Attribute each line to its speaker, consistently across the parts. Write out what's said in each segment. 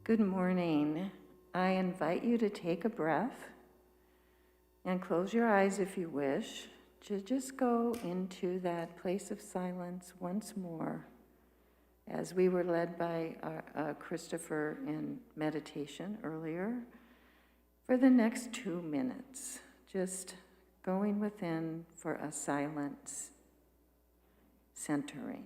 Speaker 1: Good morning. I invite you to take a breath and close your eyes if you wish, to just go into that place of silence once more as we were led by Christopher in meditation earlier for the next 2 minutes, just going within for a silence centering.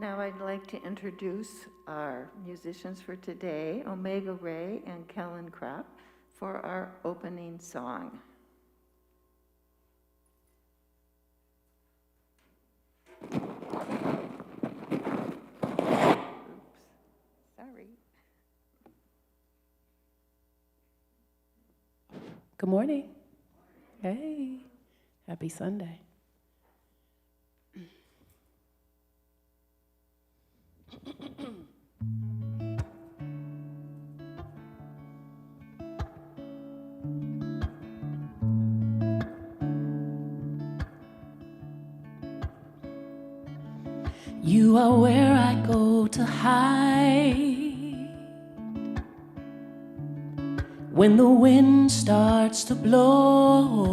Speaker 1: Now I'd like to introduce our musicians for today, Omega Ray and Kellen Krapp, for our opening song. Oops, sorry.
Speaker 2: Good morning. Hey, happy Sunday. You are where I go to hide when the wind starts to blow,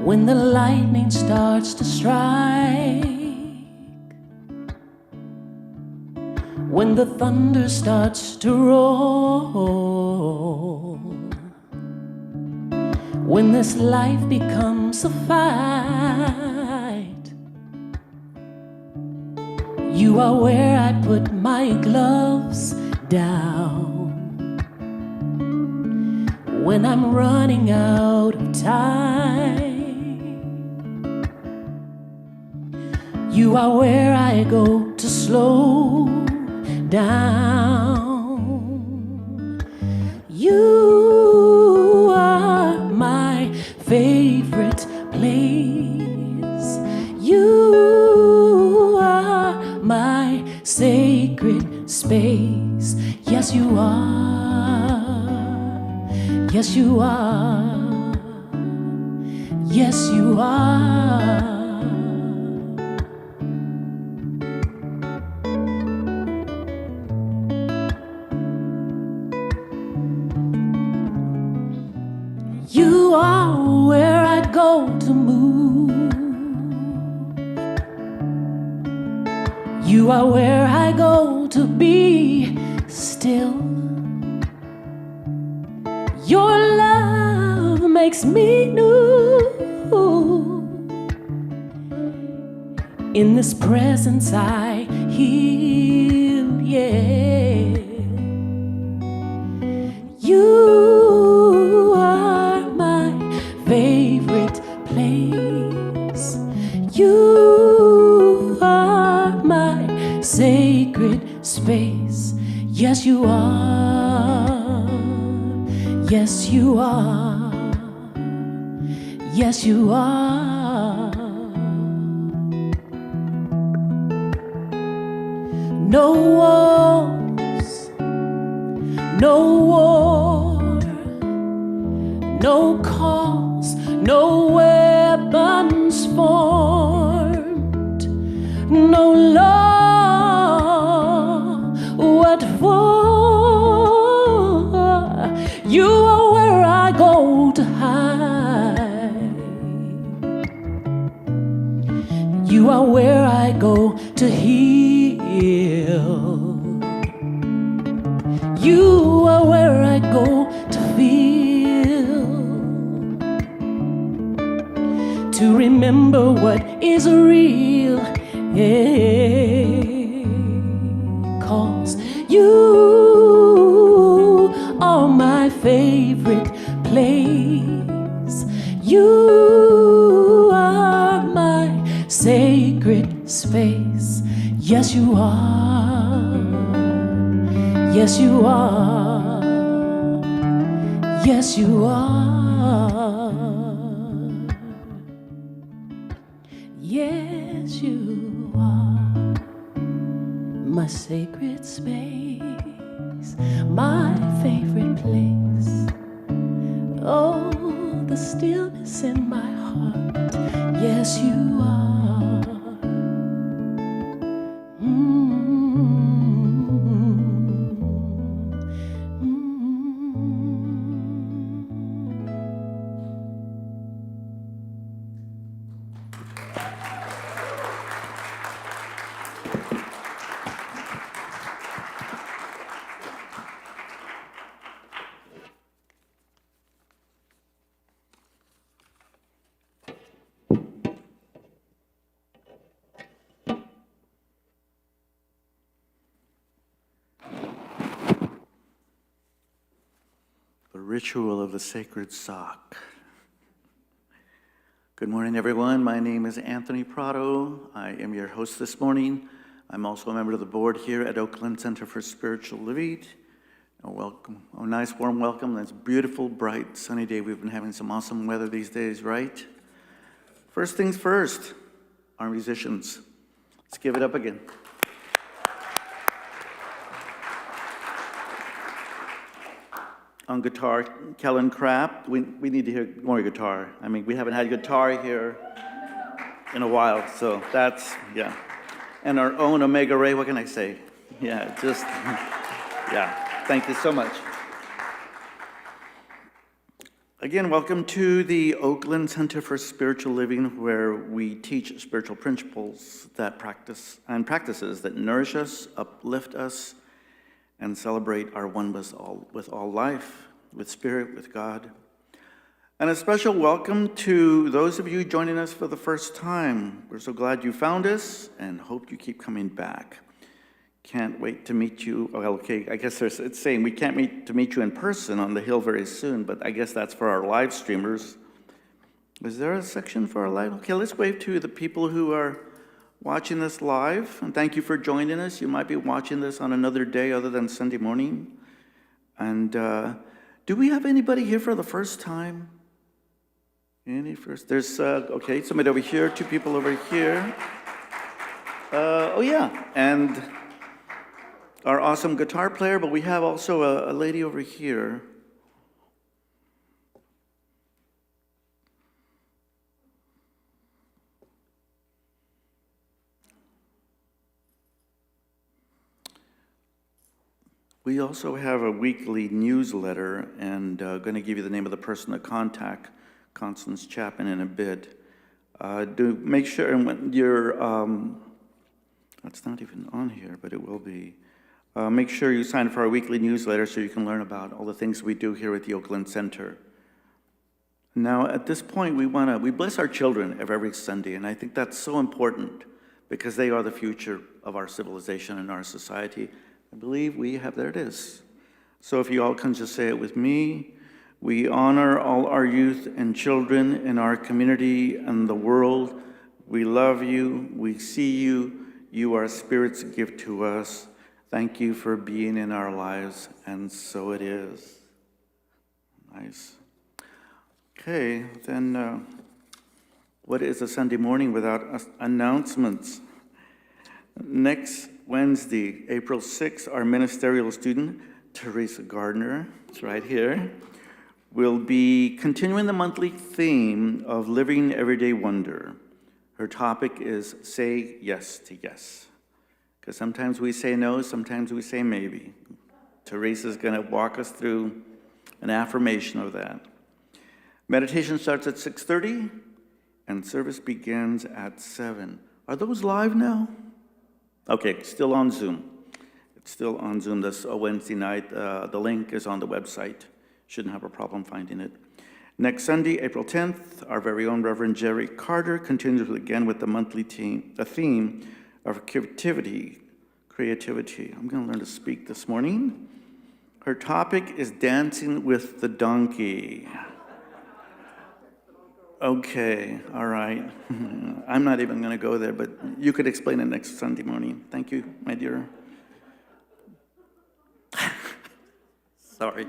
Speaker 2: when the lightning starts to strike, when the thunder starts to roll, when this life becomes a fight. You are where I put my gloves down when I'm running out of time. You are where I go to slow down. You are my favorite place. You are my sacred space. Yes, you are. Yes, you are. Yes, you are. You are where I go to move. You are where I go to be still. Your love makes me new. In this presence I heal, yeah. You are my favorite place. You are my sacred space. Yes, you are. Yes, you are. Yes, you are. No walls, no war, no cause, no weapons formed, no law, what for? You are where I go to hide. You are where I go to heal. You are where I go to feel, to remember what is real, yeah. 'Cause you are my favorite place. You are my sacred space. Yes, you are. Yes, you are. Yes, you are. Yes, you are. My sacred space, my favorite place. Oh, the stillness in my heart. Yes, you are.
Speaker 3: The ritual of the sacred sock. Good morning, everyone. My name is Anthony Prado. I am your host this morning. I'm also a member of the board here at Oakland Center for Spiritual Living. Welcome, a nice warm welcome. It's a beautiful, bright, sunny day. We've been having some awesome weather these days, right? First things first, our musicians. Let's give it up again. On guitar, Kellen Kraft. We need to hear more guitar. I mean, we haven't had guitar here in a while, so that's, yeah. And our own Omega Ray, what can I say? Yeah, just, yeah, thank you so much. Again, welcome to the Oakland Center for Spiritual Living, where we teach spiritual principles that practices that nourish us, uplift us, and celebrate our oneness with all life, with spirit, with God. And a special welcome to those of you joining us for the first time. We're so glad you found us and hope you keep coming back. Can't wait to meet you. Oh, okay, I guess it's saying we can't wait to meet you in person on the Hill very soon, but I guess that's for our live streamers. Is there a section for our live? Okay, let's wave to the people who are watching this live, and thank you for joining us. You might be watching this on another day other than Sunday morning. And do we have anybody here for the first time? Any first? There's, okay, somebody over here, two people over here. Oh yeah, and our awesome guitar player, but we have also a lady over here. We also have a weekly newsletter, and going to give you the name of the person to contact, Constance Chapman, in a bit. Do make sure, and when you're, that's not even on here, but it will be. Make sure you sign up for our weekly newsletter so you can learn about all the things we do here at the Oakland Center. Now, at this point, we bless our children every Sunday, and I think that's so important because they are the future of our civilization and our society. I believe we have, there it is. So if you all can just say it with me. We honor all our youth and children in our community and the world. We love you. We see you. You are Spirit's gift to us. Thank you for being in our lives, and so it is. Nice. Okay, then what is a Sunday morning without announcements? Next Wednesday, April 6th, our ministerial student, Teresa Gardner, it's right here, will be continuing the monthly theme of Living Everyday Wonder. Her topic is Say Yes to Yes. Because sometimes we say no, sometimes we say maybe. Teresa's going to walk us through an affirmation of that. Meditation starts at 6:30, and service begins at 7. Are those live now? Okay, still on Zoom. It's still on Zoom this Wednesday night. The link is on the website. Shouldn't have a problem finding it. Next Sunday, April 10th, our very own Reverend Jerry Carter continues again with the monthly theme of creativity. I'm going to learn to speak this morning. Her topic is Dancing with the Donkey. Okay, all right. I'm not even going to go there, but you could explain it next Sunday morning. Thank you, my dear. Sorry.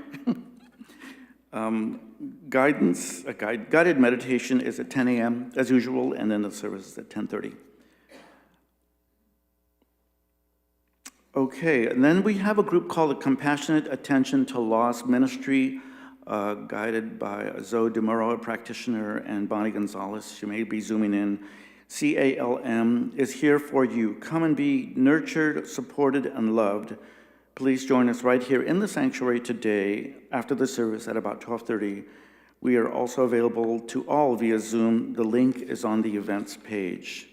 Speaker 3: Guided meditation is at 10 a.m. as usual, and then the service is at 10:30. Okay, and then we have a group called the Compassionate Attention to Loss Ministry, guided by Zoe DeMuro, a practitioner, and Bonnie Gonzalez. She may be zooming in. CALM is here for you. Come and be nurtured, supported, and loved. Please join us right here in the sanctuary today after the service at about 12:30. We are also available to all via Zoom. The link is on the events page.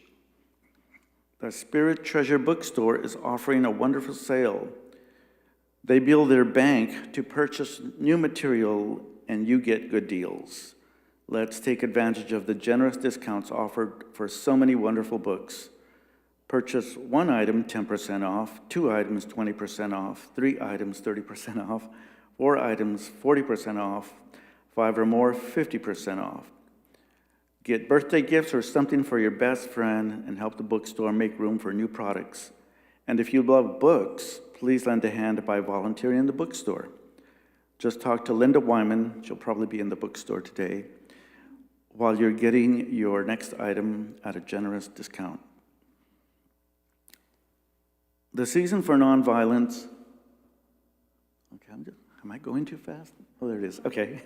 Speaker 3: The Spirit Treasure Bookstore is offering a wonderful sale. They build their bank to purchase new material, and you get good deals. Let's take advantage of the generous discounts offered for so many wonderful books. Purchase one item 10% off, 2 items 20% off, 3 items 30% off, 4 items 40% off, 5 or more 50% off. Get birthday gifts or something for your best friend and help the bookstore make room for new products. And if you love books, please lend a hand by volunteering in the bookstore. Just talk to Linda Wyman, she'll probably be in the bookstore today, while you're getting your next item at a generous discount. The season for nonviolence. Okay, am I going too fast? Oh, there it is. Okay,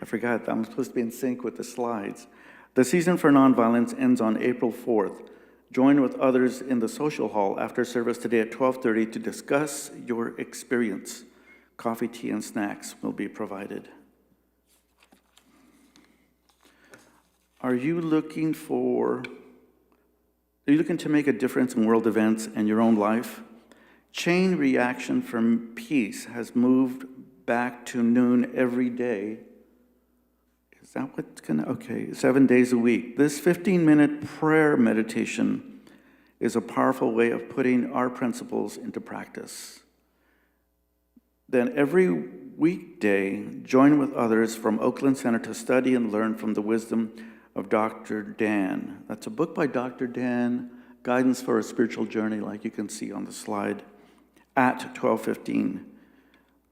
Speaker 3: I forgot. I'm supposed to be in sync with the slides. The season for nonviolence ends on April 4th. Join with others in the social hall after service today at 12:30 to discuss your experience. Coffee, tea, and snacks will be provided. Are you looking to make a difference in world events and your own life? Chain Reaction for Peace has moved back to noon every day. Is that what's okay, 7 days a week. This 15-minute prayer meditation is a powerful way of putting our principles into practice. Then every weekday, join with others from Oakland Center to study and learn from the wisdom of Dr. Dan. That's a book by Dr. Dan, Guidance for a Spiritual Journey, like you can see on the slide, at 12:15.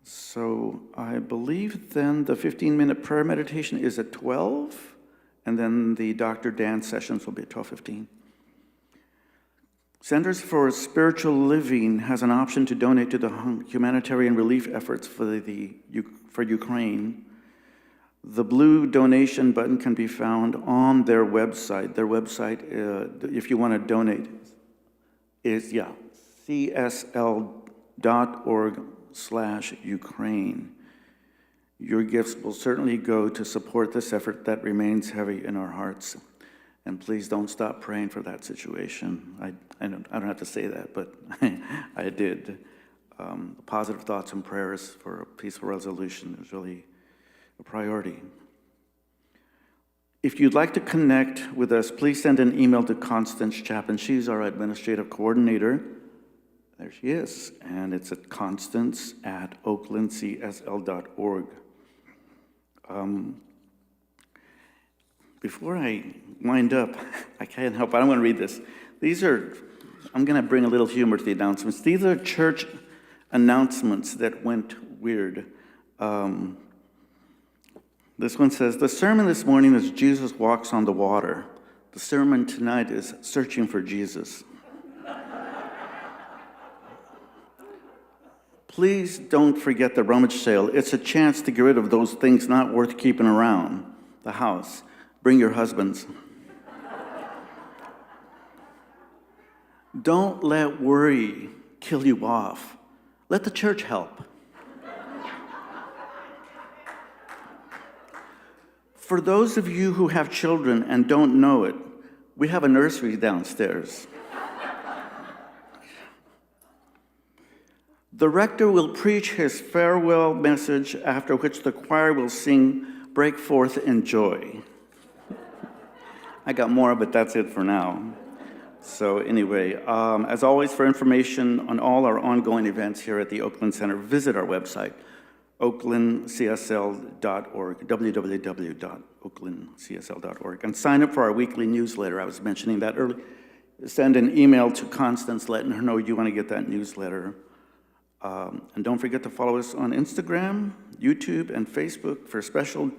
Speaker 3: So I believe then the 15-minute prayer meditation is at 12, and then the Dr. Dan sessions will be at 12:15. Centers for Spiritual Living has an option to donate to the humanitarian relief efforts for Ukraine. The blue donation button can be found on their website. Their website, if you want to donate, is csl.org/Ukraine. Your gifts will certainly go to support this effort that remains heavy in our hearts. And please don't stop praying for that situation. I don't have to say that, but I did. Positive thoughts and prayers for a peaceful resolution is really a priority. If you'd like to connect with us, please send an email to Constance Chapin. She's our administrative coordinator. There she is. And it's at constance@oaklandcsl.org. Before I wind up, I can't help, I don't want to read this. I'm going to bring a little humor to the announcements. These are church announcements that went weird. This one says, the sermon this morning is Jesus Walks on the Water. The sermon tonight is Searching for Jesus. Please don't forget the rummage sale. It's a chance to get rid of those things not worth keeping around the house. Bring your husbands. Don't let worry kill you off. Let the church help. For those of you who have children and don't know it, we have a nursery downstairs. The rector will preach his farewell message, after which the choir will sing "Break Forth in Joy." I got more, but that's it for now. So anyway, as always, for information on all our ongoing events here at the Oakland Center, visit our website, oaklandcsl.org, www.oaklandcsl.org, and sign up for our weekly newsletter. I was mentioning that earlier. Send an email to Constance letting her know you want to get that newsletter. And don't forget to follow us on Instagram, YouTube, and Facebook for special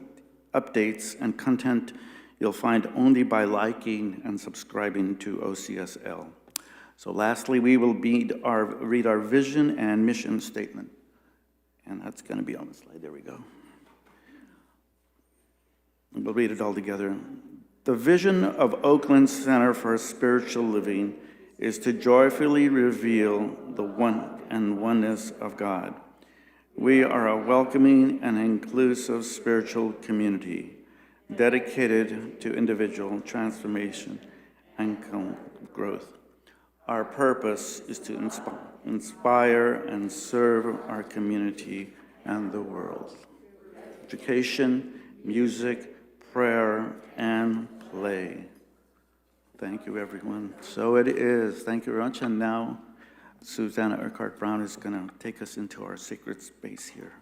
Speaker 3: updates and content you'll find only by liking and subscribing to OCSL. So lastly, we will read our vision and mission statement. And that's going to be on the slide. There we go. And we'll read it all together. The vision of Oakland Center for Spiritual Living is to joyfully reveal the one and oneness of God. We are a welcoming and inclusive spiritual community dedicated to individual transformation and growth. Our purpose is to inspire and serve our community and the world. Education, music, prayer, and play. Thank you, everyone. So it is. Thank you very much. And now, Susanna Urquhart Brown is going to take us into our sacred space here.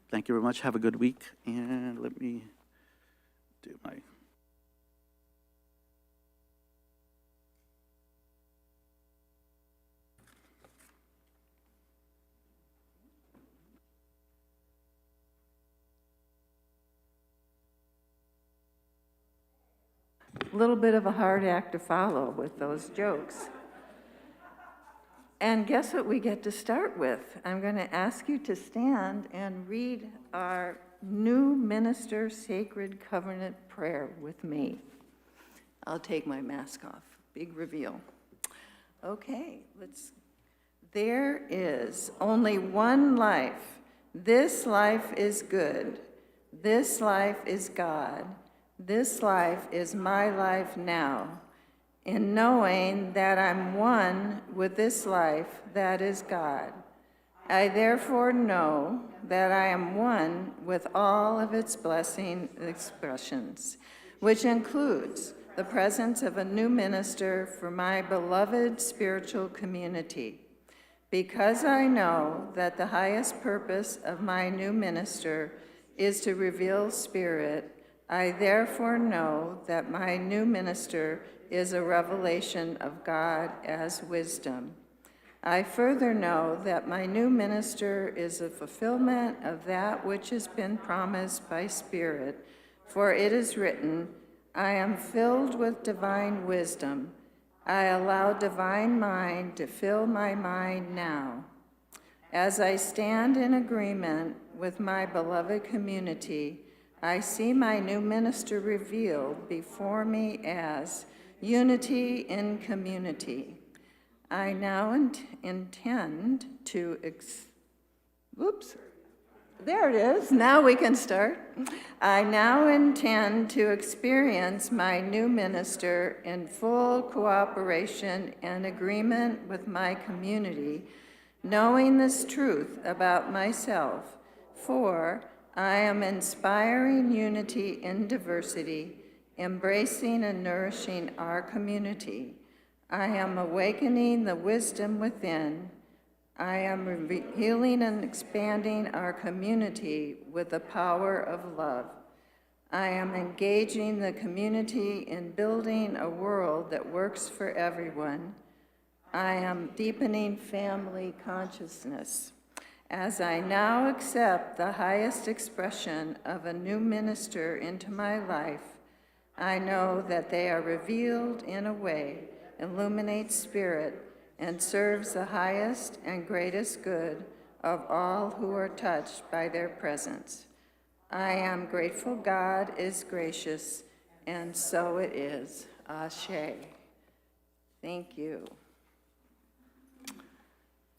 Speaker 3: Thank you very much. Have a good week. And let me do my...
Speaker 1: A little bit of a hard act to follow with those jokes. And guess what we get to start with? I'm going to ask you to stand and read our new minister sacred covenant prayer with me. I'll take my mask off. Big reveal. Okay, there is only one life. This life is good. This life is God. This life is my life now. In knowing that I'm one with this life that is God, I therefore know that I am one with all of its blessing expressions, which includes the presence of a new minister for my beloved spiritual community. Because I know that the highest purpose of my new minister is to reveal Spirit, I therefore know that my new minister is a revelation of God as wisdom. I further know that my new minister is a fulfillment of that which has been promised by Spirit, for it is written, I am filled with divine wisdom. I allow divine mind to fill my mind now. As I stand in agreement with my beloved community, I see my new minister revealed before me as unity in community. I now intend to, there it is, now we can start. I now intend to experience my new minister in full cooperation and agreement with my community, knowing this truth about myself, for I am inspiring unity in diversity, embracing and nourishing our community. I am awakening the wisdom within. I am healing and expanding our community with the power of love. I am engaging the community in building a world that works for everyone. I am deepening family consciousness. As I now accept the highest expression of a new minister into my life, I know that they are revealed in a way, illuminates Spirit, and serves the highest and greatest good of all who are touched by their presence. I am grateful God is gracious, and so it is. Ashe. Thank you.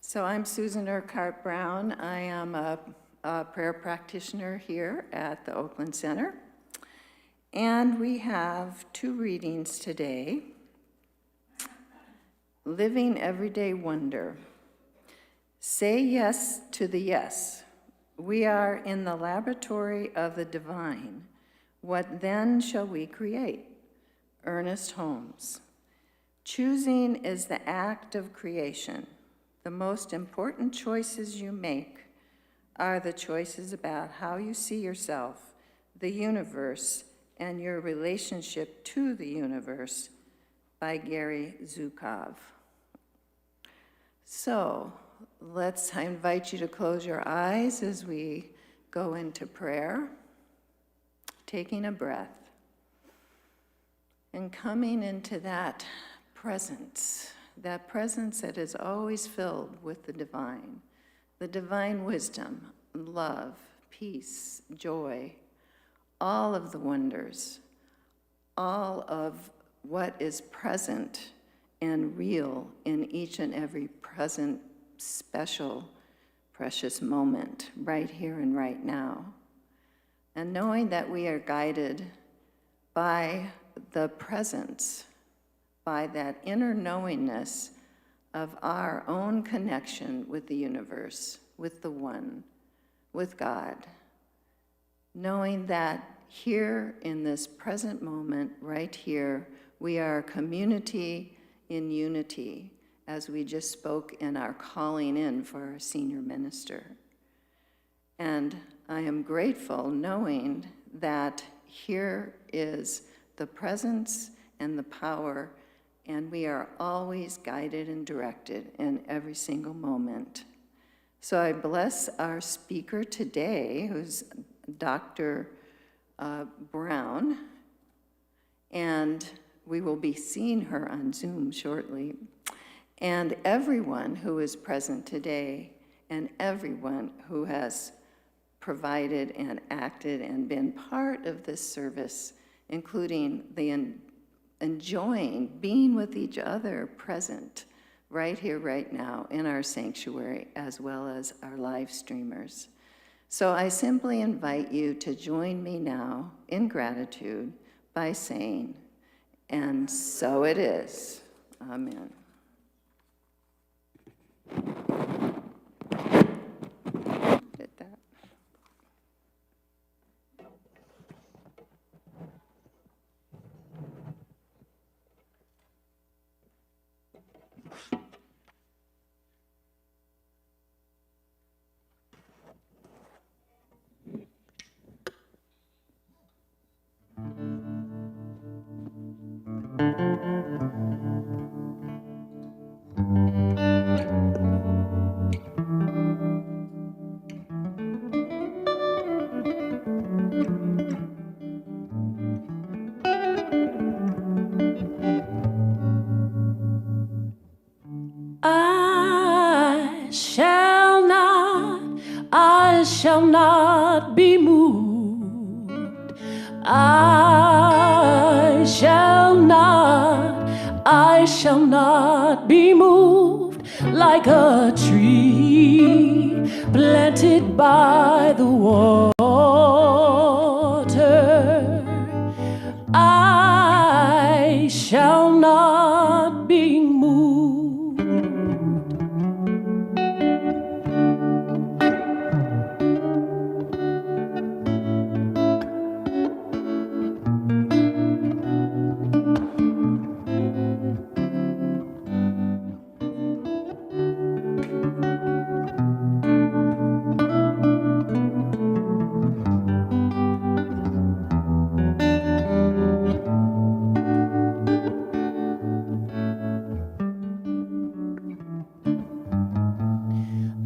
Speaker 1: So I'm Susan Urquhart Brown. I am a prayer practitioner here at the Oakland Center. And we have 2 readings today. Living Everyday Wonder. Say yes to the yes. We are in the laboratory of the divine. What then shall we create? Ernest Holmes. Choosing is the act of creation. The most important choices you make are the choices about how you see yourself, the universe, and your relationship to the universe, by Gary Zukov. So, I invite you to close your eyes as we go into prayer, taking a breath, and coming into that presence that is always filled with the divine wisdom, love, peace, joy, all of the wonders, all of what is present and real in each and every present, special, precious moment, right here and right now. And knowing that we are guided by the presence, by that inner knowingness of our own connection with the universe, with the One, with God. Knowing that here in this present moment, right here, we are a community in unity, as we just spoke in our calling in for our senior minister. And I am grateful knowing that here is the presence and the power, and we are always guided and directed in every single moment. So I bless our speaker today, who's Dr. Brown, and we will be seeing her on Zoom shortly, and everyone who is present today, and everyone who has provided and acted and been part of this service, including the enjoying being with each other present right here, right now in our sanctuary, as well as our live streamers. So I simply invite you to join me now in gratitude by saying, and so it is. Amen. Did that.
Speaker 2: I shall not be moved. I shall not be moved like a tree planted by the water. I shall not be moved.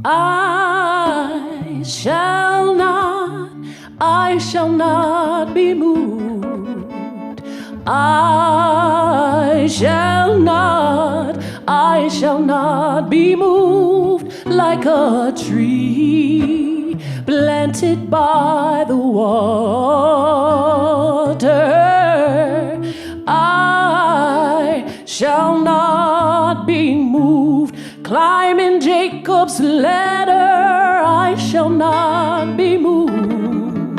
Speaker 2: I shall not be moved. I shall not be moved like a tree planted by the water. I shall not be moved. Climbing Jacob's ladder, I shall not be moved.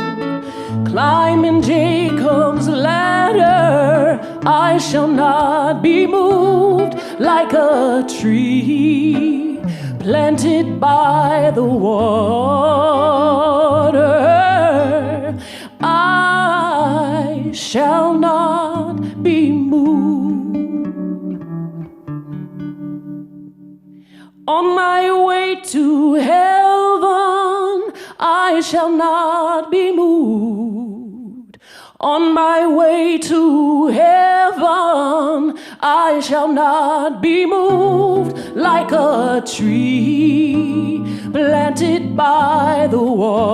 Speaker 2: Climbing Jacob's ladder, I shall not be moved, like a tree planted by the water. I shall not be moved. On my way to heaven, I shall not be moved. On my way to heaven, I shall not be moved, like a tree planted by the water.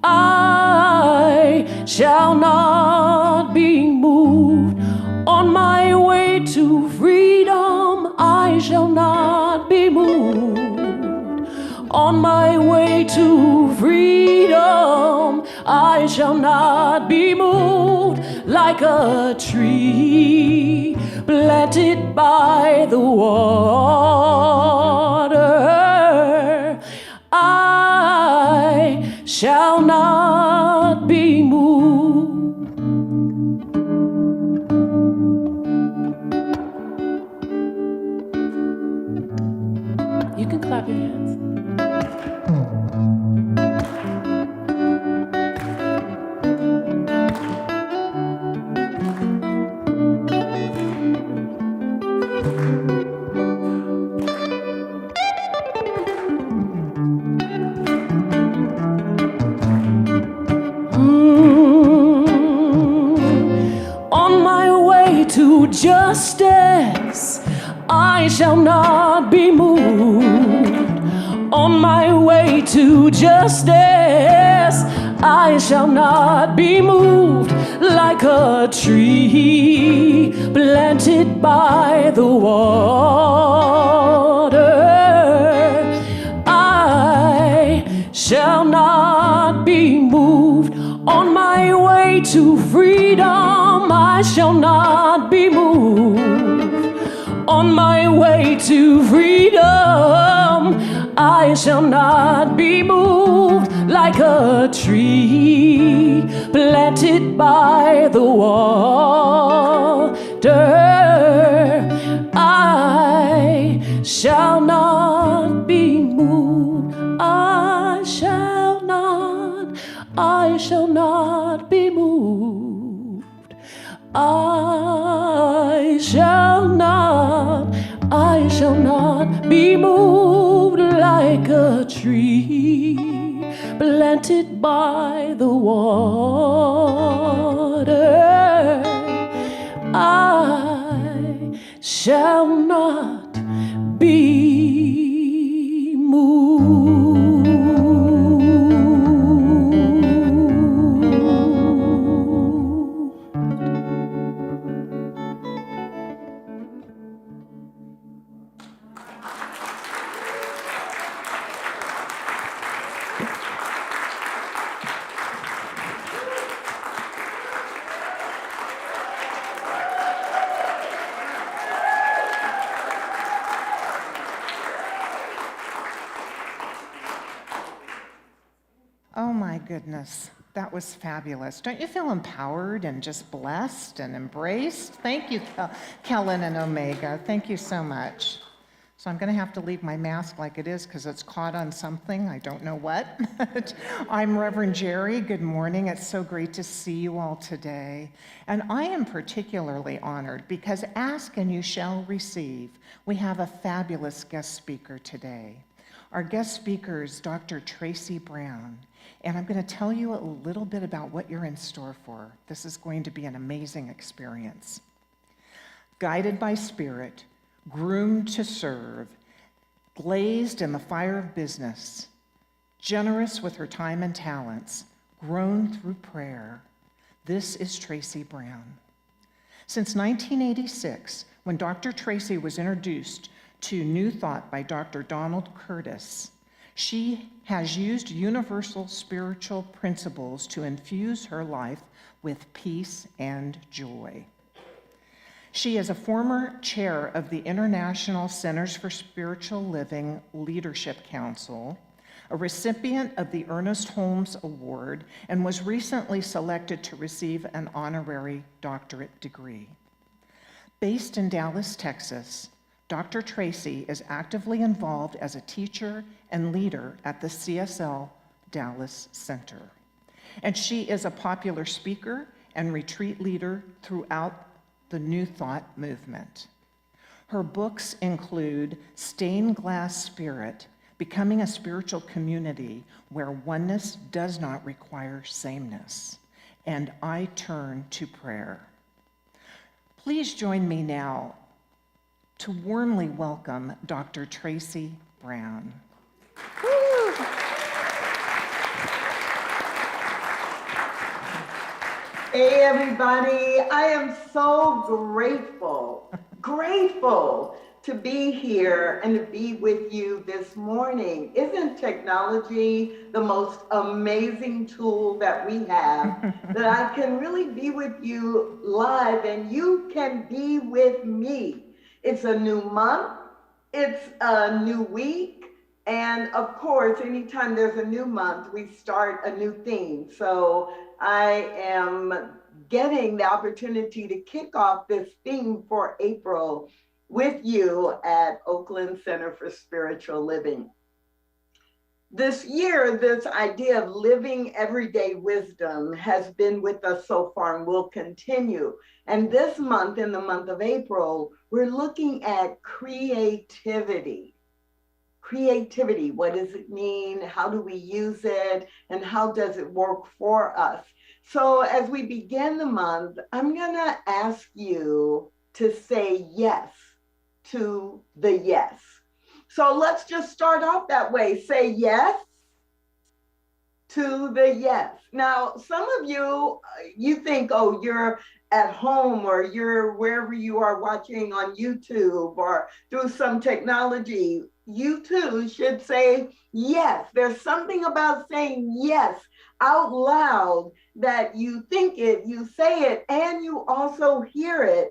Speaker 2: I shall not be moved. On my way to freedom, I shall not be moved. On my way to freedom, I shall not be moved, like a tree planted by the water. I shall not be moved. You can clap your hands. On my way to justice, I shall not be moved. On my way to justice, I shall not be moved, like a tree planted by the water. I shall not be moved. On my way to freedom, I shall not be moved. On my way to freedom, I shall not be moved, like a tree planted by the water. I shall not be moved. I shall not be moved. I shall not be moved, like a tree planted by the water. I shall not be moved.
Speaker 4: Oh my goodness, that was fabulous. Don't you feel empowered and just blessed and embraced? Thank you, Kellen and Omega. Thank you so much. So I'm going to have to leave my mask like it is because it's caught on something. I don't know what. I'm Reverend Jerry. Good morning. It's so great to see you all today. And I am particularly honored because ask and you shall receive. We have a fabulous guest speaker today. Our guest speaker is Dr. Tracy Brown. And I'm going to tell you a little bit about what you're in store for. This is going to be an amazing experience. Guided by Spirit, groomed to serve, glazed in the fire of business, generous with her time and talents, grown through prayer, this is Tracy Brown. Since 1986, when Dr. Tracy was introduced to New Thought by Dr. Donald Curtis, she has used universal spiritual principles to infuse her life with peace and joy. She is a former chair of the International Centers for Spiritual Living Leadership Council, a recipient of the Ernest Holmes Award, and was recently selected to receive an honorary doctorate degree. Based in Dallas, Texas, Dr. Tracy is actively involved as a teacher and leader at the CSL Dallas Center. And she is a popular speaker and retreat leader throughout the New Thought movement. Her books include Stained Glass Spirit, Becoming a Spiritual Community Where Oneness Does Not Require Sameness, and I Turn to Prayer. Please join me now to warmly welcome Dr. Tracy Brown.
Speaker 5: Hey everybody, I am so grateful to be here and to be with you this morning. Isn't technology the most amazing tool that we have? That I can really be with you live and you can be with me. It's a new month, it's a new week, and of course, anytime there's a new month, we start a new theme. So I am getting the opportunity to kick off this theme for April with you at Oakland Center for Spiritual Living. This year, this idea of living everyday wisdom has been with us so far and will continue. And this month, in the month of April, we're looking at creativity. Creativity, what does it mean? How do we use it? And how does it work for us? So as we begin the month, I'm gonna ask you to say yes to the yes. So let's just start off that way. Say yes to the yes. Now, some of you, you think, oh, you're at home or you're wherever you are watching on YouTube or through some technology. You too should say yes. There's something about saying yes out loud that you think it, you say it, and you also hear it.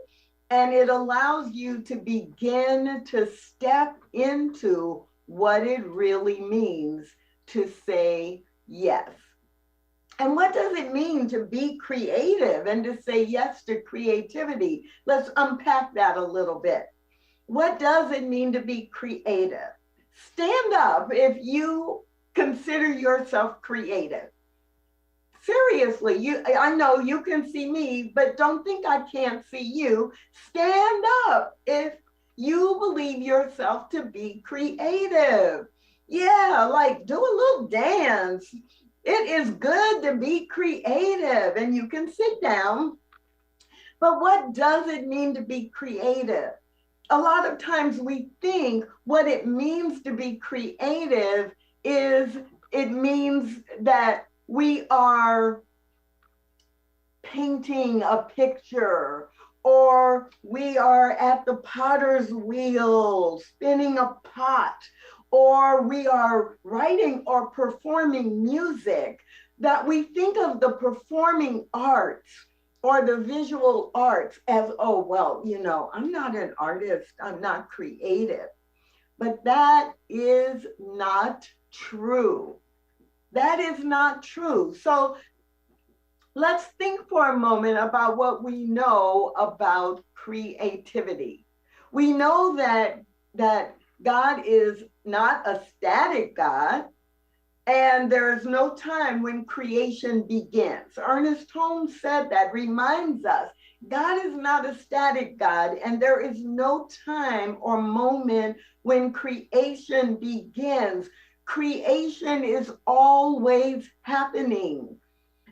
Speaker 5: And it allows you to begin to step into what it really means to say yes. And what does it mean to be creative and to say yes to creativity? Let's unpack that a little bit. What does it mean to be creative? Stand up if you consider yourself creative. Seriously, I know you can see me, but don't think I can't see you. Stand up if you believe yourself to be creative. Yeah, like do a little dance. It is good to be creative, and you can sit down. But what does it mean to be creative? A lot of times we think what it means to be creative is it means that we are painting a picture, or we are at the potter's wheel spinning a pot, or we are writing or performing music, that we think of the performing arts or the visual arts as, oh, well, you know, I'm not an artist, I'm not creative. But that is not true. That is not true. So let's think for a moment about what we know about creativity. We know that God is not a static God, and there is no time when creation begins. Ernest Holmes said that, reminds us, God is not a static God, and there is no time or moment when creation begins. Creation is always happening.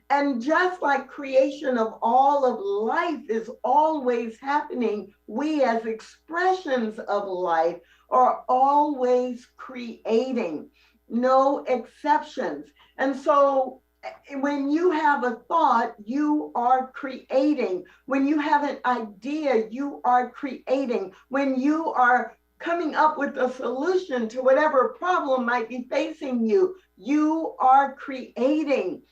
Speaker 5: And just like creation of all of life is always happening, we as expressions of life are always creating, no exceptions. And so when you have a thought, you are creating. When you have an idea, you are creating. When you are coming up with a solution to whatever problem might be facing you, you are creating.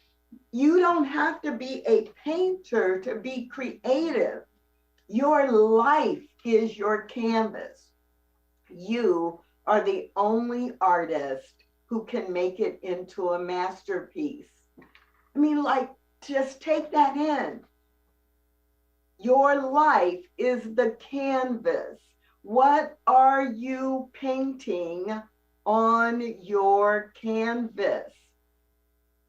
Speaker 5: You don't have to be a painter to be creative. Your life is your canvas. You are the only artist who can make it into a masterpiece. I mean, like, just take that in. Your life is the canvas. What are you painting on your canvas?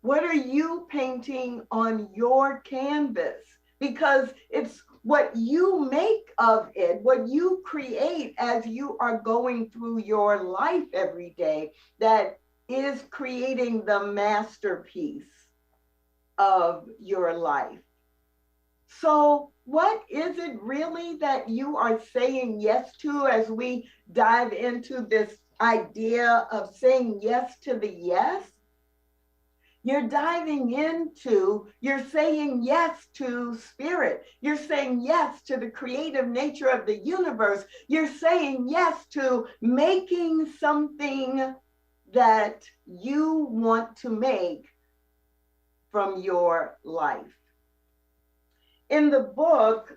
Speaker 5: What are you painting on your canvas? Because it's what you make of it, what you create as you are going through your life every day, that is creating the masterpiece of your life. So what is it really that you are saying yes to as we dive into this idea of saying yes to the yes? You're saying yes to spirit. You're saying yes to the creative nature of the universe. You're saying yes to making something that you want to make from your life. In the book,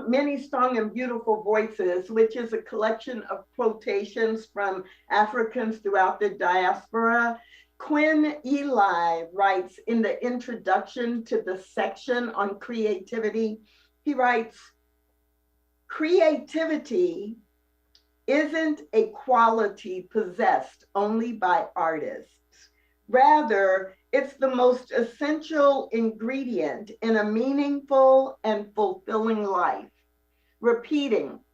Speaker 5: Many Strong and Beautiful Voices, which is a collection of quotations from Africans throughout the diaspora, Quinn Eli writes in the introduction to the section on creativity, he writes, "Creativity isn't a quality possessed only by artists. Rather, it's the most essential ingredient in a meaningful and fulfilling life." Repeating,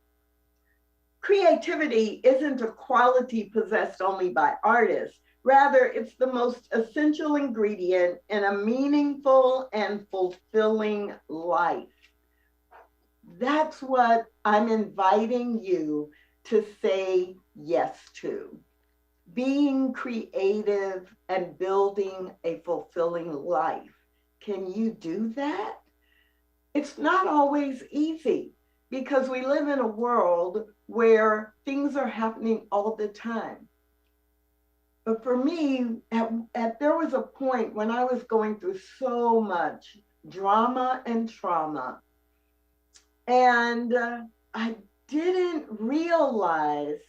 Speaker 5: creativity isn't a quality possessed only by artists. Rather, it's the most essential ingredient in a meaningful and fulfilling life. That's what I'm inviting you to say yes to. Being creative and building a fulfilling life. Can you do that? It's not always easy because we live in a world where things are happening all the time. But for me, there was a point when I was going through so much drama and trauma, and I didn't realize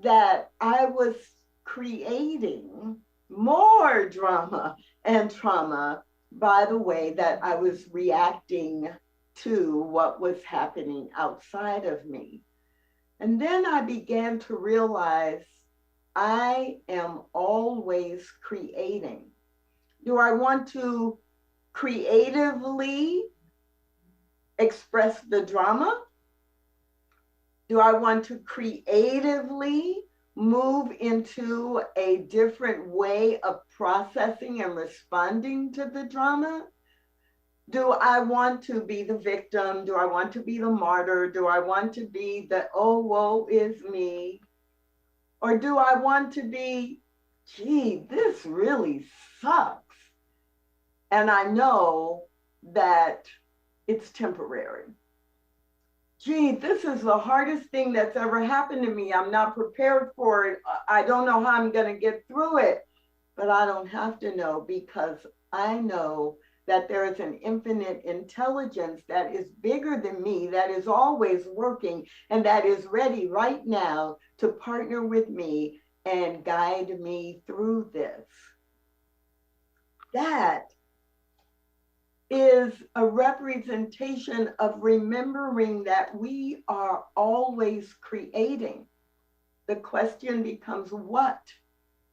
Speaker 5: that I was creating more drama and trauma by the way that I was reacting to what was happening outside of me. And then I began to realize I am always creating. Do I want to creatively express the drama? Do I want to creatively move into a different way of processing and responding to the drama? Do I want to be the victim? Do I want to be the martyr? Do I want to be the, oh, woe is me? Or do I want to be, gee, this really sucks, and I know that it's temporary. Gee, this is the hardest thing that's ever happened to me. I'm not prepared for it. I don't know how I'm going to get through it, but I don't have to know, because I know that there is an infinite intelligence that is bigger than me, that is always working, and that is ready right now to partner with me and guide me through this. That is a representation of remembering that we are always creating. The question becomes, what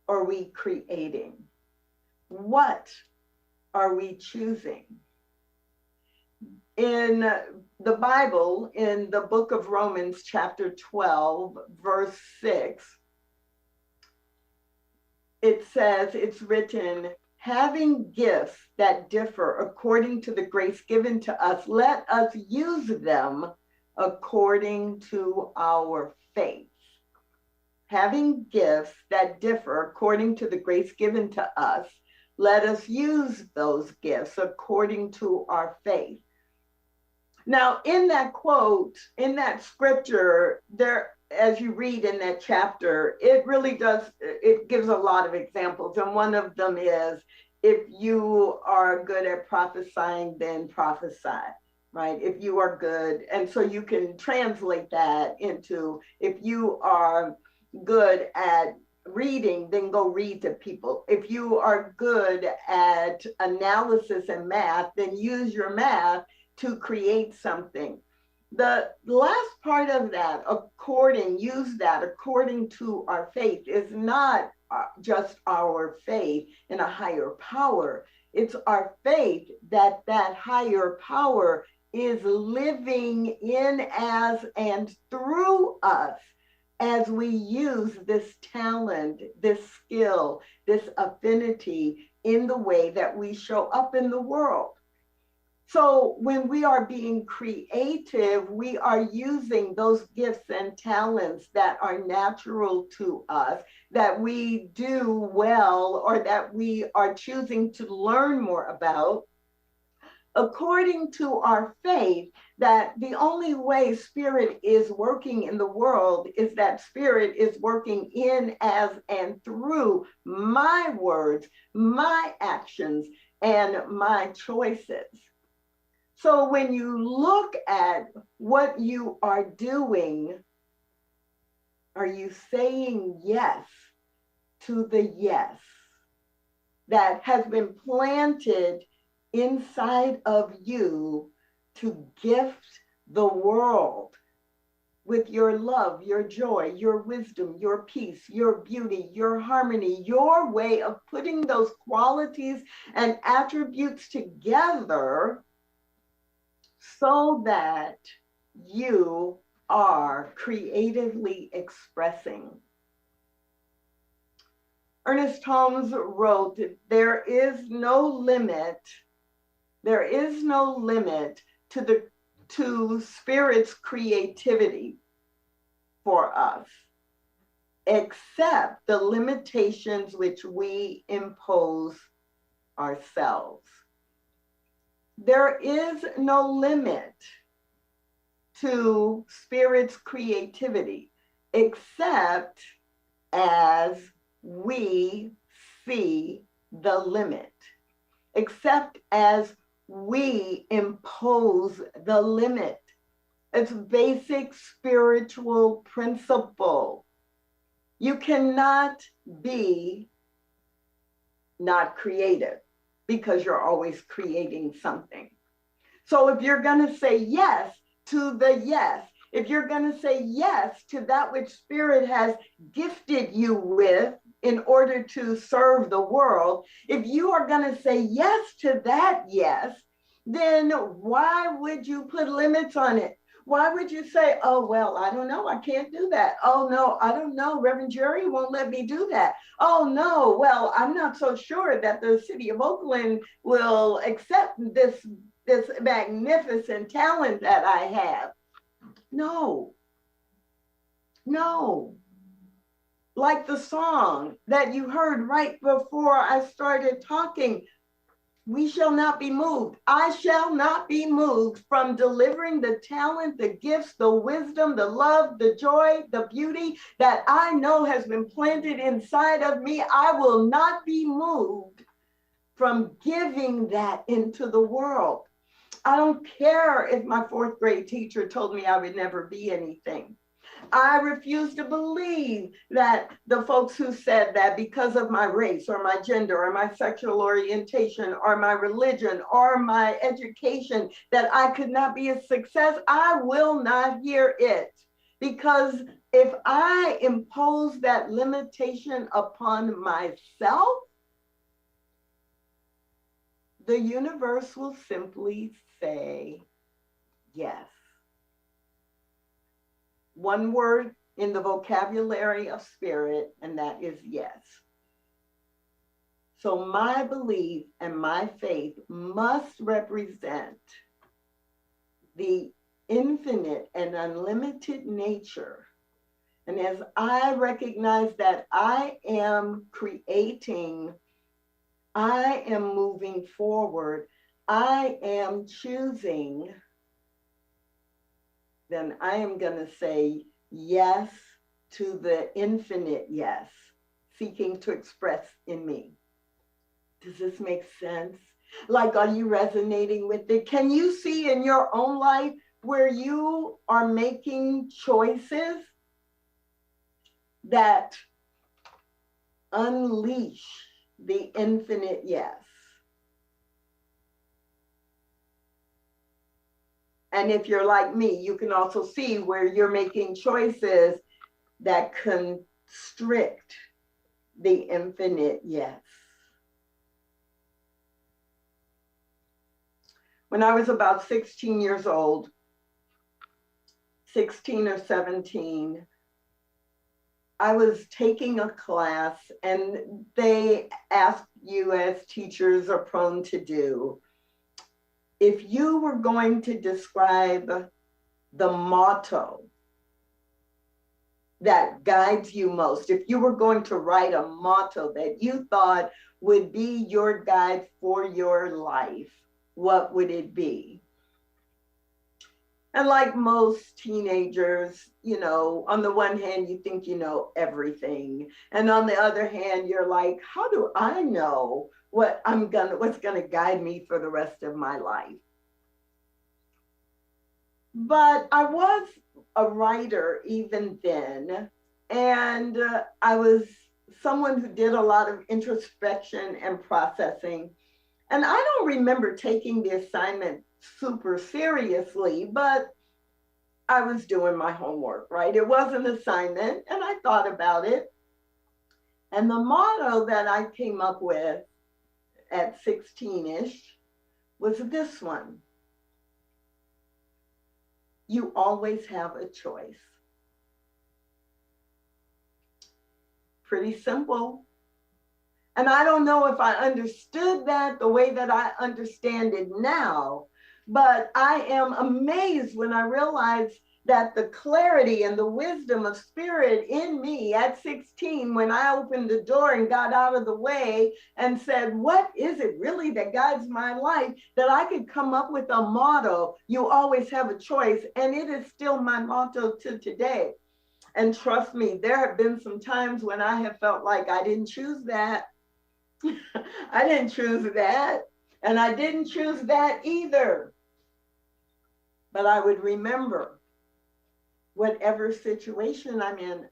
Speaker 5: are we creating? What are we choosing? In the Bible, in the book of Romans, chapter 12, verse 6, it says, it's written, "Having gifts that differ according to the grace given to us, let us use them according to our faith." Having gifts that differ according to the grace given to us, let us use those gifts according to our faith. Now, in that quote, in that scripture, there, as you read in that chapter, it really does, it gives a lot of examples. And one of them is, if you are good at prophesying, then prophesy, right? If you are good. And so you can translate that into, if you are good at reading, then go read to people. If you are good at analysis and math, then use your math to create something. The last part of that, use that according to our faith, is not just our faith in a higher power. It's our faith that that higher power is living in, as, and through us as we use this talent, this skill, this affinity in the way that we show up in the world. So when we are being creative, we are using those gifts and talents that are natural to us, that we do well, or that we are choosing to learn more about, according to our faith, that the only way Spirit is working in the world is that Spirit is working in, as, and through my words, my actions, and my choices. So when you look at what you are doing, are you saying yes to the yes that has been planted inside of you to gift the world with your love, your joy, your wisdom, your peace, your beauty, your harmony, your way of putting those qualities and attributes together so that you are creatively expressing? Ernest Holmes wrote, there is no limit to Spirit's creativity for us, except the limitations which we impose ourselves. There is no limit to Spirit's creativity, except as we see the limit, except as we impose the limit. It's basic spiritual principle. You cannot be not creative, because you're always creating something. So if you're going to say yes to the yes, if you're going to say yes to that which Spirit has gifted you with in order to serve the world, if you are going to say yes to that yes, then why would you put limits on it? Why would you say, oh, well, I don't know, I can't do that. Oh, no, I don't know, Reverend Jerry won't let me do that. Oh, no, well, I'm not so sure that the city of Oakland will accept this magnificent talent that I have. No. Like the song that you heard right before I started talking, we shall not be moved. I shall not be moved from delivering the talent, the gifts, the wisdom, the love, the joy, the beauty that I know has been planted inside of me. I will not be moved from giving that into the world. I don't care if my fourth grade teacher told me I would never be anything. I refuse to believe that the folks who said that because of my race or my gender or my sexual orientation or my religion or my education that I could not be a success. I will not hear it, because if I impose that limitation upon myself, the universe will simply say yes. One word in the vocabulary of Spirit, and that is yes. So my belief and my faith must represent the infinite and unlimited nature. And as I recognize that I am creating I am moving forward, I am choosing, then I am going to say yes to the infinite yes, seeking to express in me. Does this make sense? Like, are you resonating with it? Can you see in your own life where you are making choices that unleash the infinite yes? And if you're like me, you can also see where you're making choices that constrict the infinite yes. When I was about 16 years old, 16 or 17, I was taking a class, and they asked you, as teachers are prone to do, if you were going to describe the motto that guides you most, if you were going to write a motto that you thought would be your guide for your life, what would it be? And like most teenagers, you know, on the one hand, you think you know everything. And on the other hand, you're like, how do I know what's gonna guide me for the rest of my life? But I was a writer even then, and I was someone who did a lot of introspection and processing. And I don't remember taking the assignment super seriously, but I was doing my homework, right? It was an assignment, and I thought about it. And the motto that I came up with at 16-ish was this one: you always have a choice. Pretty simple. And I don't know if I understood that the way that I understand it now, but I am amazed when I realize that the clarity and the wisdom of spirit in me at 16, when I opened the door and got out of the way and said, what is it really that guides my life, that I could come up with a motto, you always have a choice. And it is still my motto to today. And trust me, there have been some times when I have felt like I didn't choose that. I didn't choose that. And I didn't choose that either. But I would remember, whatever situation I'm in,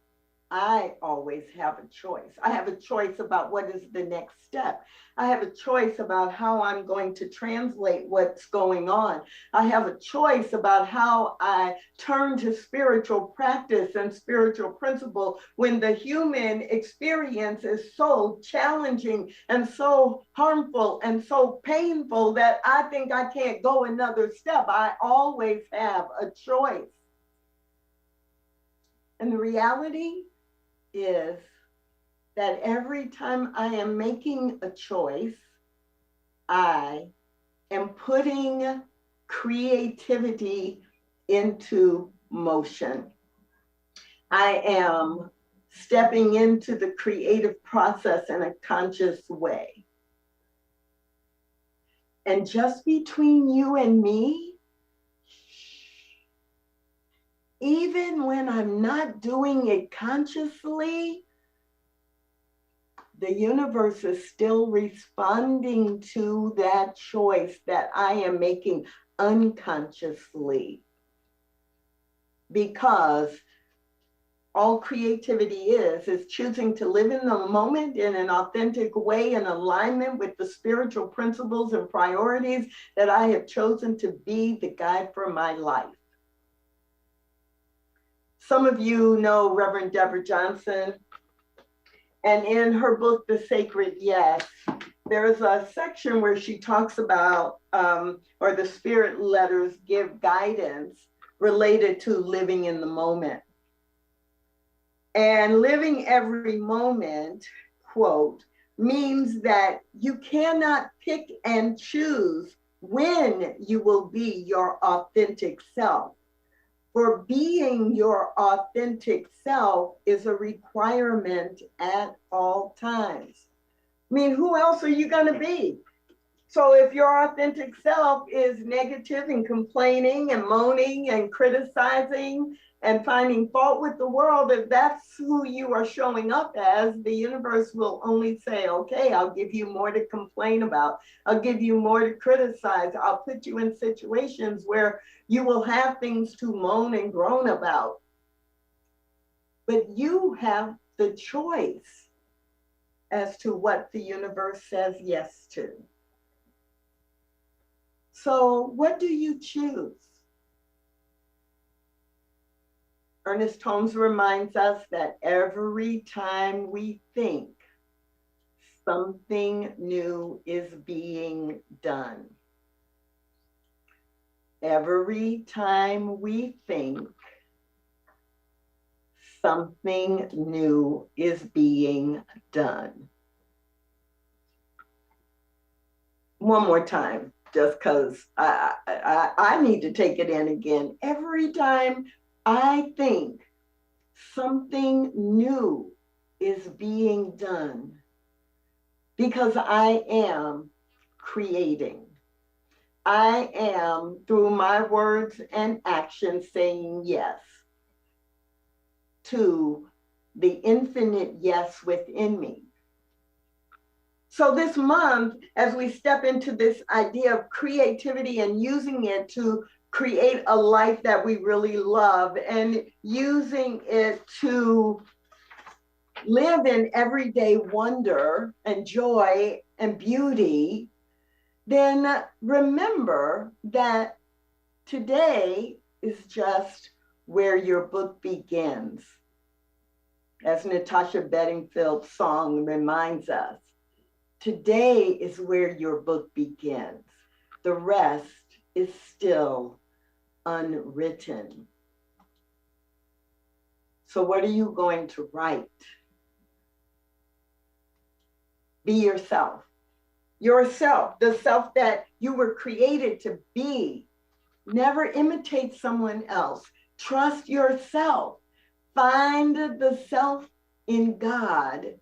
Speaker 5: I always have a choice. I have a choice about what is the next step. I have a choice about how I'm going to translate what's going on. I have a choice about how I turn to spiritual practice and spiritual principle when the human experience is so challenging and so harmful and so painful that I think I can't go another step. I always have a choice. And the reality is that every time I am making a choice, I am putting creativity into motion. I am stepping into the creative process in a conscious way. And just between you and me, even when I'm not doing it consciously, the universe is still responding to that choice that I am making unconsciously. Because all creativity is choosing to live in the moment in an authentic way in alignment with the spiritual principles and priorities that I have chosen to be the guide for my life. Some of you know Reverend Deborah Johnson, and in her book, The Sacred Yes, there's a section where she talks about, or the spirit letters give guidance related to living in the moment. And living every moment, quote, means that you cannot pick and choose when you will be your authentic self. For being your authentic self is a requirement at all times. I mean, who else are you going to be? So if your authentic self is negative and complaining and moaning and criticizing and finding fault with the world, if that's who you are showing up as, the universe will only say, okay, I'll give you more to complain about. I'll give you more to criticize. I'll put you in situations where you will have things to moan and groan about. But you have the choice as to what the universe says yes to. So what do you choose? Ernest Holmes reminds us that every time we think, something new is being done. Every time we think, something new is being done. One more time, just because I need to take it in again. Every time I think, something new is being done, because I am creating. I am, through my words and actions, saying yes to the infinite yes within me. So this month, as we step into this idea of creativity and using it to create a life that we really love and using it to live in everyday wonder and joy and beauty, then remember that today is just where your book begins. As Natasha Bedingfield's song reminds us, today is where your book begins. The rest is still unwritten. So what are you going to write? Be yourself. Yourself, the self that you were created to be. Never imitate someone else. Trust yourself. Find the self in God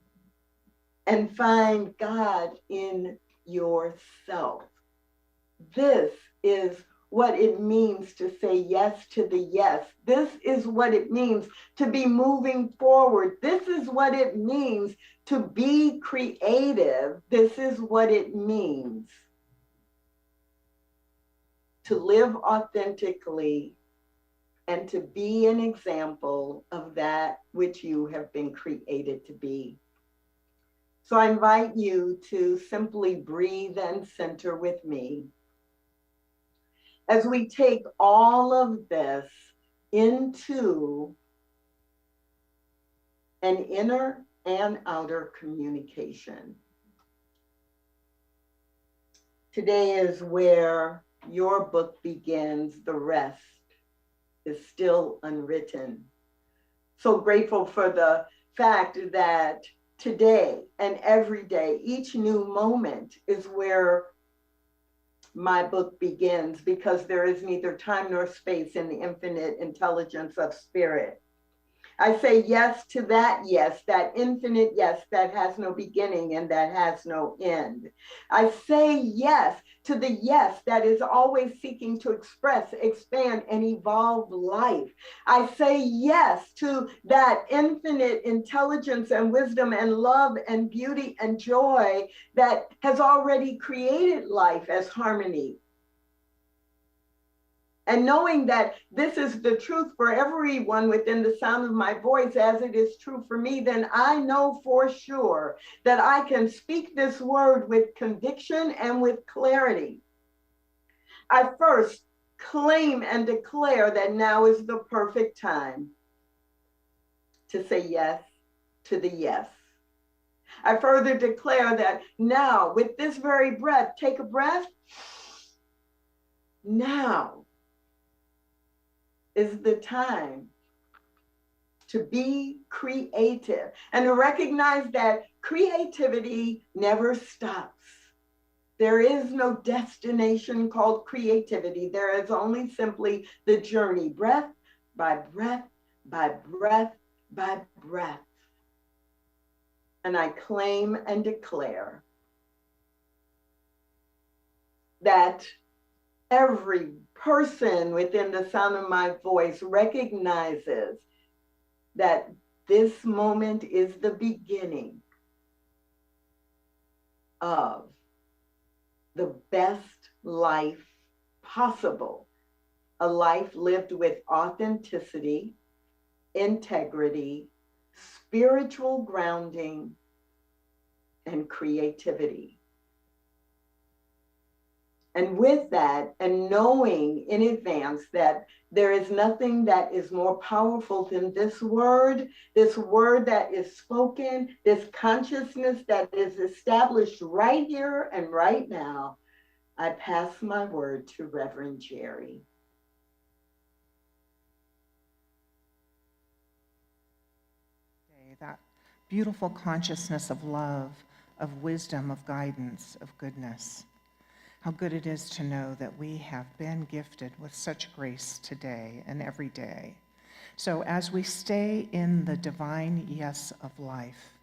Speaker 5: and find God in yourself. This is what it means to say yes to the yes. This is what it means to be moving forward. This is what it means to be creative. This is what it means to live authentically and to be an example of that which you have been created to be. So I invite you to simply breathe and center with me as we take all of this into an inner and outer communication. Today is where your book begins, the rest is still unwritten. So grateful for the fact that today and every day, each new moment is where my book begins, because there is neither time nor space in the infinite intelligence of spirit. I say yes to that yes, that infinite yes that has no beginning and that has no end. I say yes to the yes that is always seeking to express, expand, and evolve life. I say yes to that infinite intelligence and wisdom and love and beauty and joy that has already created life as harmony. And knowing that this is the truth for everyone within the sound of my voice, as it is true for me, then I know for sure that I can speak this word with conviction and with clarity. I first claim and declare that now is the perfect time to say yes to the yes. I further declare that now, with this very breath, take a breath. Now is the time to be creative and to recognize that creativity never stops. There is no destination called creativity. There is only simply the journey, breath by breath by breath by breath. And I claim and declare that every person within the sound of my voice recognizes that this moment is the beginning of the best life possible, a life lived with authenticity, integrity, spiritual grounding, and creativity. And with that, and knowing in advance that there is nothing that is more powerful than this word that is spoken, this consciousness that is established right here and right now, I pass my word to Reverend Jerry.
Speaker 4: That beautiful consciousness of love, of wisdom, of guidance, of goodness. How good it is to know that we have been gifted with such grace today and every day. So as we stay in the divine yes of life,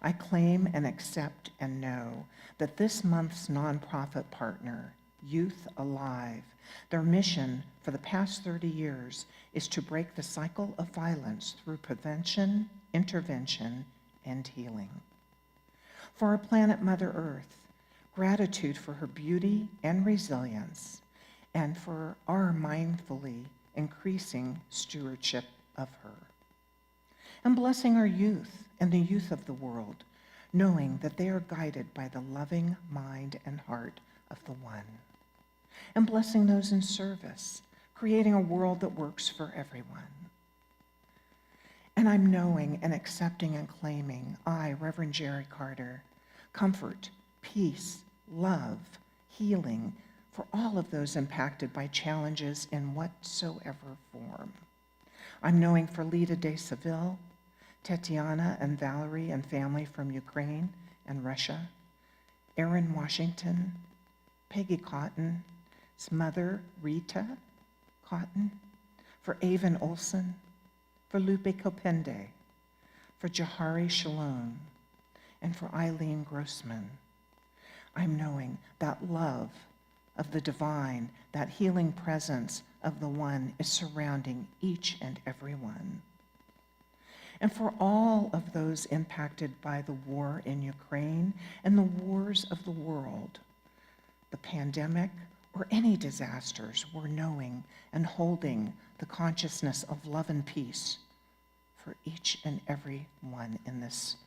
Speaker 4: I claim and accept and know that this month's nonprofit partner, Youth Alive, their mission for the past 30 years is to break the cycle of violence through prevention, intervention, and healing. For our planet Mother Earth, gratitude for her beauty and resilience, and for our mindfully increasing stewardship of her. And blessing our youth and the youth of the world, knowing that they are guided by the loving mind and heart of the One. And blessing those in service, creating a world that works for everyone. And I'm knowing and accepting and claiming, I, Reverend Jerry Carter, comfort, peace, love, healing for all of those impacted by challenges in whatsoever form. I'm knowing for Lita de Seville, Tatiana and Valerie and family from Ukraine and Russia, Aaron Washington, Peggy Cotton's mother, Rita Cotton, for Avon Olson, for Lupe Copende, for Jahari Shalom, and for Eileen Grossman. I'm knowing that love of the divine, that healing presence of the One is surrounding each and every one. And for all of those impacted by the war in Ukraine and the wars of the world, the pandemic, or any disasters, we're knowing and holding the consciousness of love and peace for each and every one in this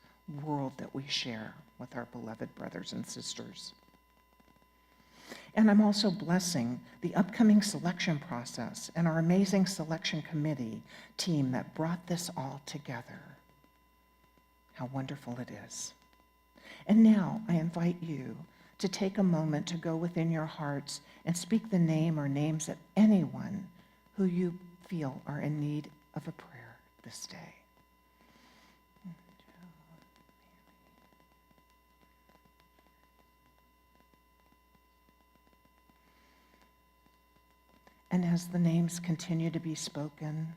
Speaker 4: world that we share with our beloved brothers and sisters. And I'm also blessing the upcoming selection process and our amazing selection committee team that brought this all together. How wonderful it is. And now I invite you to take a moment to go within your hearts and speak the name or names of anyone who you feel are in need of a prayer this day. And as the names continue to be spoken,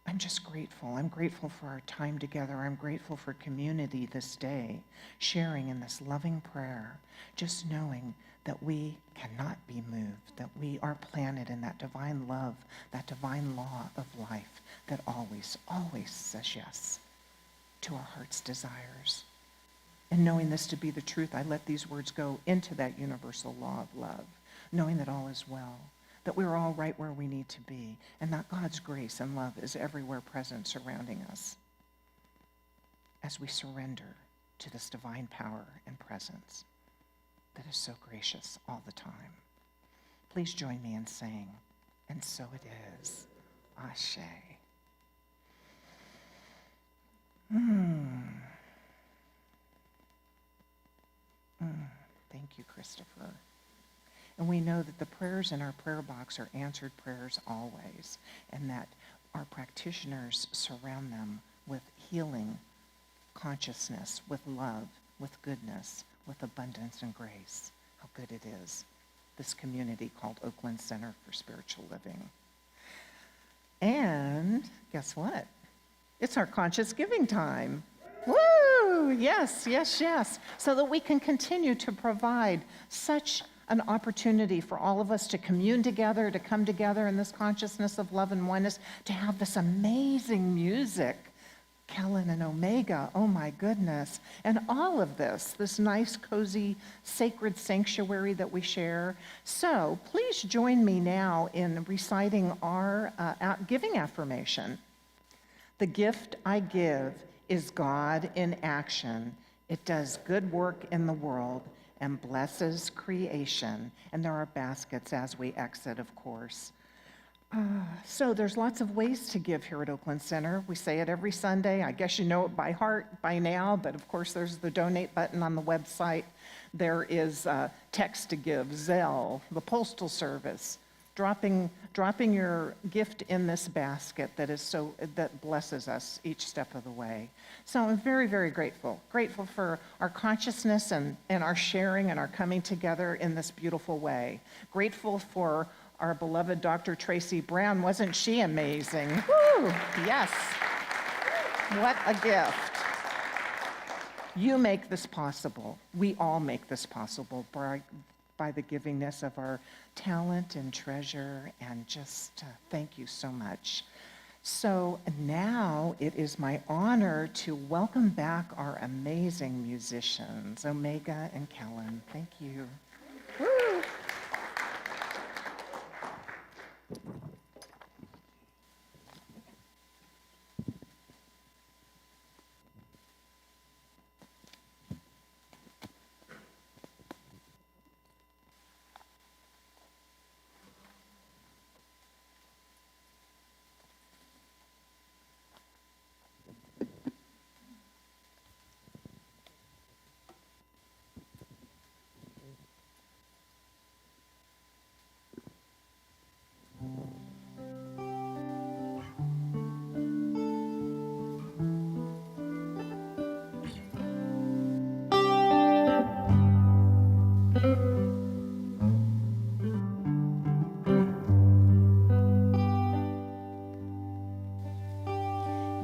Speaker 4: I'm just grateful. I'm grateful for our time together. I'm grateful for community this day, sharing in this loving prayer, just knowing that we cannot be moved, that we are planted in that divine love, that divine law of life that always, always says yes to our heart's desires. And knowing this to be the truth, I let these words go into that universal law of love, knowing that all is well, that we're all right where we need to be, and that God's grace and love is everywhere present surrounding us as we surrender to this divine power and presence that is so gracious all the time. Please join me in saying, and so it is, Ashe. Thank you, Christopher. And we know that the prayers in our prayer box are answered prayers always, and that our practitioners surround them with healing consciousness, with love, with goodness, with abundance and grace. How good it is, this community called Oakland Center for Spiritual Living. And guess what? It's our conscious giving time. Woo! Woo! Yes, yes, yes. So that we can continue to provide such an opportunity for all of us to commune together, to come together in this consciousness of love and oneness, to have this amazing music. Kellen and Omega, oh my goodness. And all of this nice, cozy, sacred sanctuary that we share. So please join me now in reciting our giving affirmation. The gift I give is God in action. It does good work in the world and blesses creation. And there are baskets as we exit, of course. So there's lots of ways to give here at Oakland Center. We say it every Sunday. I guess you know it by heart by now, but of course there's the donate button on the website. There is text to give, Zelle, the Postal Service, dropping your gift in this basket that blesses us each step of the way. So I'm very, very grateful for our consciousness and our sharing and our coming together in this beautiful way. Grateful for our beloved Dr. Tracy Brown. Wasn't she amazing? Woo! Yes. What a gift. You make this possible. We all make this possible by the givingness of our talent and treasure, and just thank you so much. So now it is my honor to welcome back our amazing musicians, Omega and Kellen. Thank you. Woo!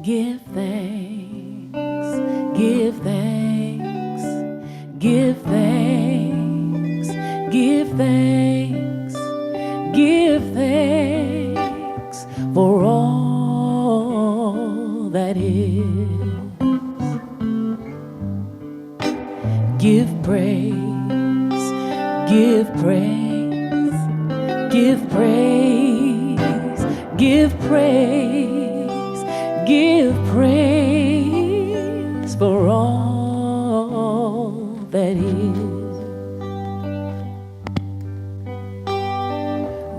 Speaker 2: Give thanks, give thanks, give thanks, give thanks, give thanks for all that is. Give praise, give praise, give praise, give praise. Give praise for all that is.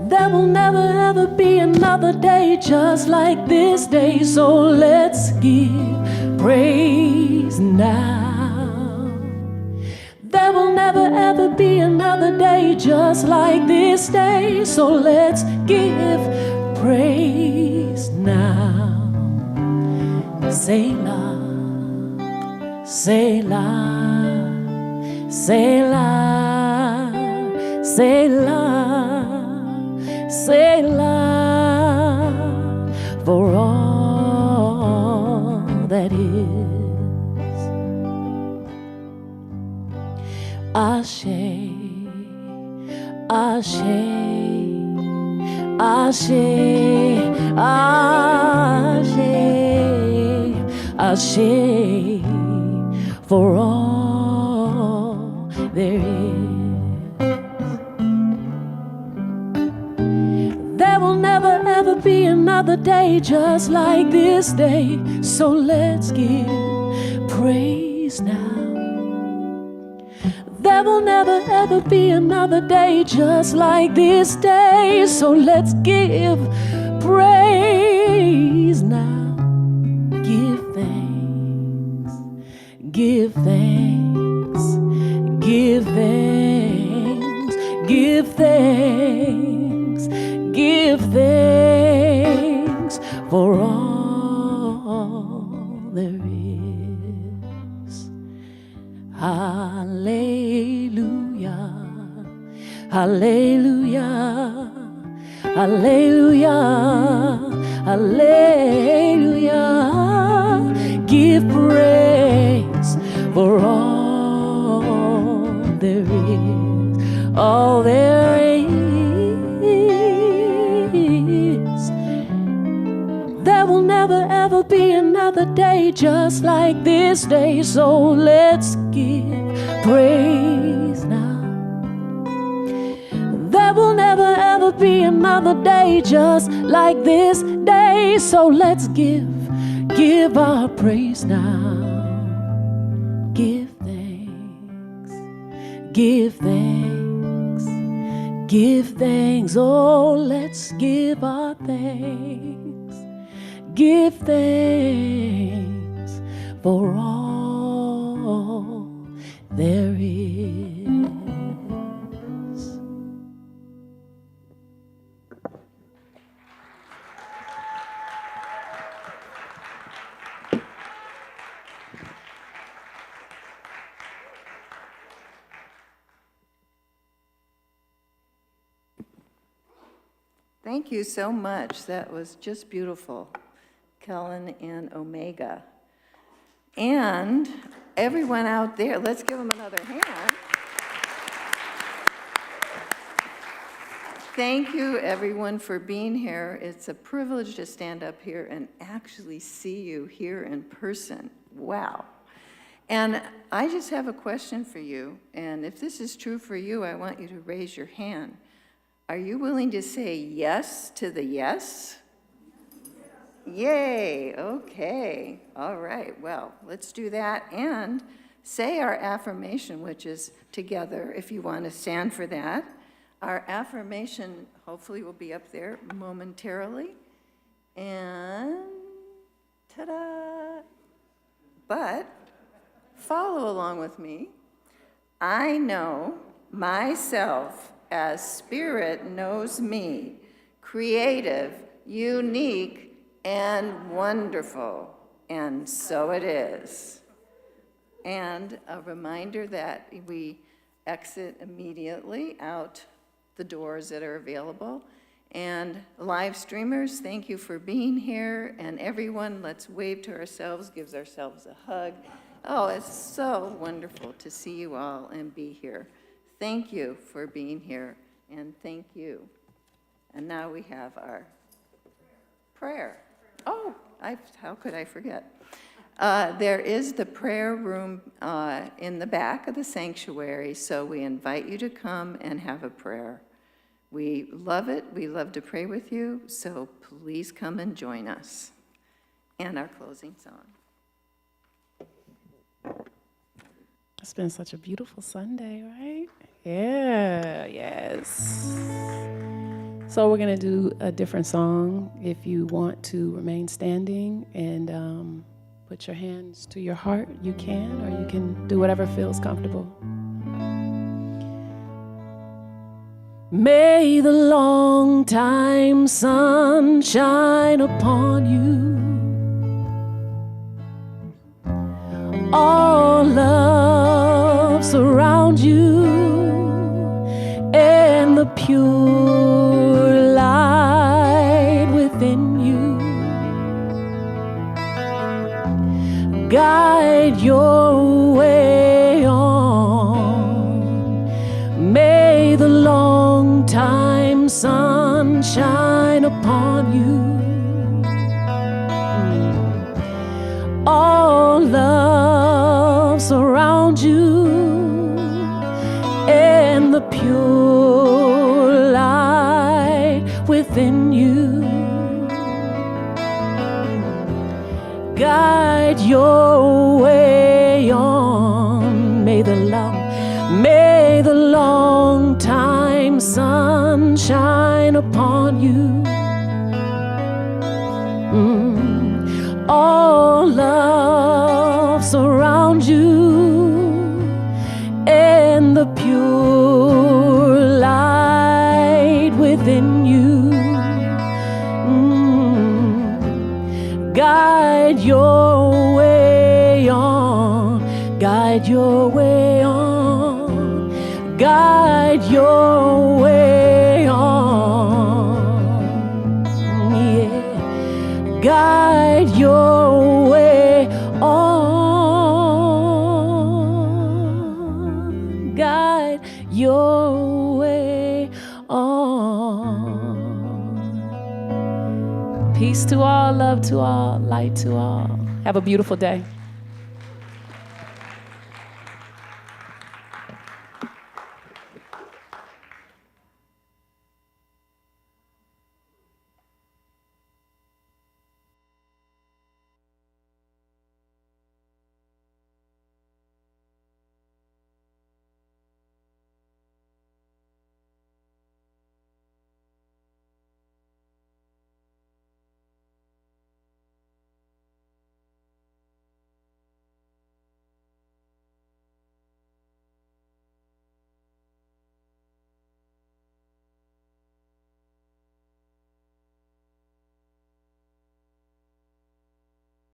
Speaker 2: There will never ever be another day just like this day, so let's give praise now. There will never ever be another day just like this day, so let's give praise now. Selah, Selah, Selah, Selah, Selah, for all that is. Ashe, Ashe, Ashe, Ashe, Ashe, for all there is. There will never ever be another day just like this day, so let's give praise now. There will never ever be another day just like this day, so let's give praise now. Give thanks, give thanks, give thanks, give thanks, give thanks for all there is. Hallelujah, hallelujah, hallelujah, hallelujah. Give praise for all there is, all there is. There will never ever be another day just like this day, so let's give praise now. There will never ever be another day just like this day, so let's give our praise now. Give thanks, give thanks, give thanks, oh let's give our thanks. Give thanks for all there is.
Speaker 1: Thank you so much. That was just beautiful, Kellen and Omega. And everyone out there, let's give them another hand. Thank you, everyone, for being here. It's a privilege to stand up here and actually see you here in person. Wow. And I just have a question for you. And if this is true for you, I want you to raise your hand. Are you willing to say yes to the yes? Yay, okay. All right, well, let's do that and say our affirmation, which is together, if you want to stand for that. Our affirmation hopefully will be up there momentarily. And ta-da! But follow along with me. I know myself as Spirit knows me, creative, unique, and wonderful. And so it is. And a reminder that we exit immediately out the doors that are available. And live streamers, thank you for being here. And everyone, let's wave to ourselves, gives ourselves a hug. Oh, it's so wonderful to see you all and be here. Thank you for being here, and thank you. And now we have our prayer. Oh, how could I forget? There is the prayer room in the back of the sanctuary, so we invite you to come and have a prayer. We love it. We love to pray with you, so please come and join us. And our closing song.
Speaker 2: It's been such a beautiful Sunday, right? Yeah, yes. So we're going to do a different song. If you want to remain standing and put your hands to your heart, you can, or you can do whatever feels comfortable. May the long time sun shine upon you. All love surround you, and the pure light within you guide your way on. May the long time sun shine upon you. All love surround you, and the pure light within you guide your way on. May the long time sun shine upon you. All love surround you, and the pure light within you guide your way on, guide your way on, guide your way on, yeah, guide your way on. Peace to all, love to all, light to all. Have a beautiful day.